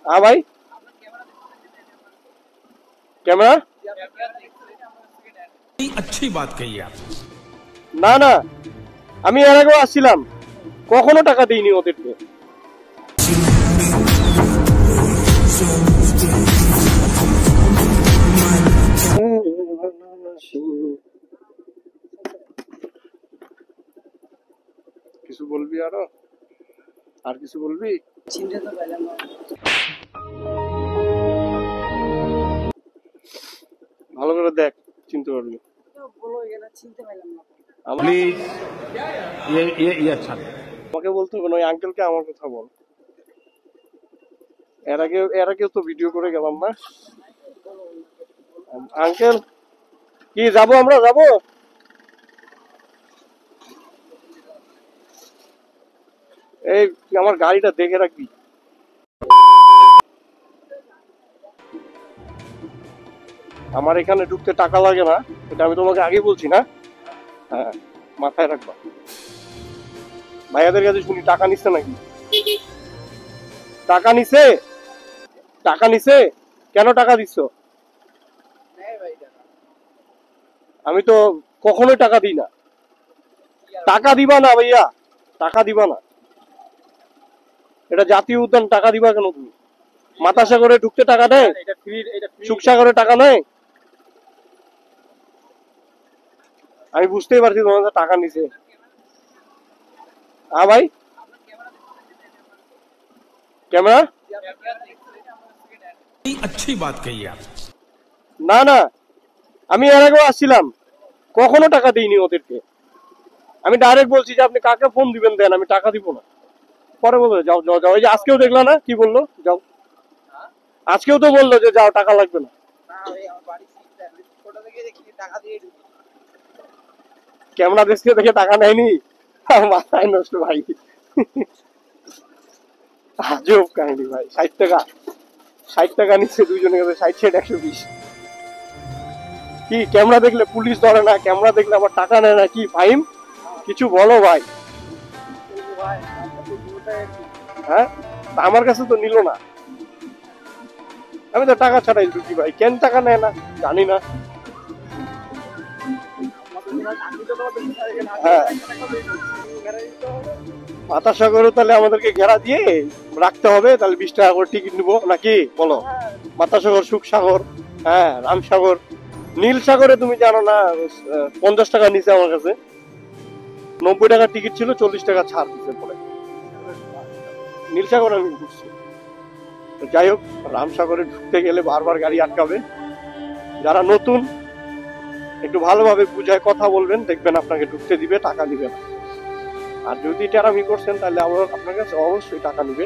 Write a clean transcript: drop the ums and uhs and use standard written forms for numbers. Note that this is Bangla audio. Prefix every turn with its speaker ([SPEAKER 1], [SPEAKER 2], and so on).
[SPEAKER 1] हाँ भाई कैमरा
[SPEAKER 2] अच्छी बात कही आप
[SPEAKER 1] না না আমি এর আগেও আসছিলাম কখনো টাকা দিইনি ওদেরকে কিছু বলবি আর কিছু বলবি
[SPEAKER 3] চিনতে তো পেলাম না
[SPEAKER 1] ভালো করে দেখ চিনতে পারবি
[SPEAKER 3] বলো এরা চিনতে পেলাম না
[SPEAKER 2] प्लीज ये अच्छा
[SPEAKER 1] আমাকে বলতে হবে না ওই আঙ্কেলকে আমার কথা বল এর আগেও তো ভিডিও করে গেলাম না আঙ্কেল কি যাবো আমরা যাবো এই তুই আমার গাড়িটা দেখে রাখবি আমার এখানে ঢুকতে টাকা লাগে না এটা আমি তোমাকে আগে বলছি না হ্যাঁ মাথায় রাখবা ভাইয়াদের কাছে শুনি টাকা নিচ্ছে নাকি টাকা নিছে কেন টাকা দিচ্ছ আমি তো কখনোই টাকা দিই না টাকা দিবা না ভাইয়া টাকা দিবা না এটা জাতীয় উদ্যান টাকা দিবা কেন তুমি মাতাসাগরে ঢুকতে টাকা নেই সুখসাগরে টাকা নেই আমি বুঝতেই পারছি তোমাদের টাকা নিছে হ্যাঁ ভাই कैमरा
[SPEAKER 2] अच्छी बात कही आप
[SPEAKER 1] না না আমি এর আগেও আসছিলাম কখনো টাকা দিইনি ওদেরকে আমি ডাইরেক্ট বলছি যে আপনি কাকে ফোন দিবেন দেন আমি টাকা দিব না পরে বললো যাও যাও যাও এই যে আজকেও দেখলা না কি বললো যাও আজকেও তো বললো যে যাও টাকা লাগবে না ক্যামেরা দেখে টাকা নেয়নি মাথায় নষ্ট ভাই আজব কাহিনী ভাই 60 টাকা নিচ্ছে দুইজনের কাছে 60 120 কি ক্যামেরা দেখলে পুলিশ ধরে না ক্যামেরা দেখলে আবার টাকা নেয় না কি ফাইম কিছু বলো ভাই হ্যাঁ আমার কাছে তো নিল না আমি তো টাকা ছাড়াই ঢুকি ভাই কেন টাকা নেয় না জানি না হ্যাঁ মাতাসাগরে তাহলে আমাদেরকে ঘেরা দিয়ে রাখতে হবে তাহলে 20 টাকা করে টিকিট নিবো নাকি বলো মাতাসাগর সুখসাগর হ্যাঁ রামসাগর নীল সাগরে তুমি জানো না 50 টাকা নিচে আমার কাছে 90 টাকা টিকিট ছিল 40 টাকা ছাড় দিচ্ছে পরে নীল সাগর আমি ঘুরছি যাই হোক রামসাগরে ঢুকতে গেলে বারবার গাড়ি আটকাবে যারা নতুন একটু ভালোভাবে বুঝায় কথা বলবেন দেখবেন আপনাকে ঢুকতে দিবে টাকা দিবে না আর যদি টেরামি করছেন তাহলে আপনার কাছে অবশ্যই টাকা নিবে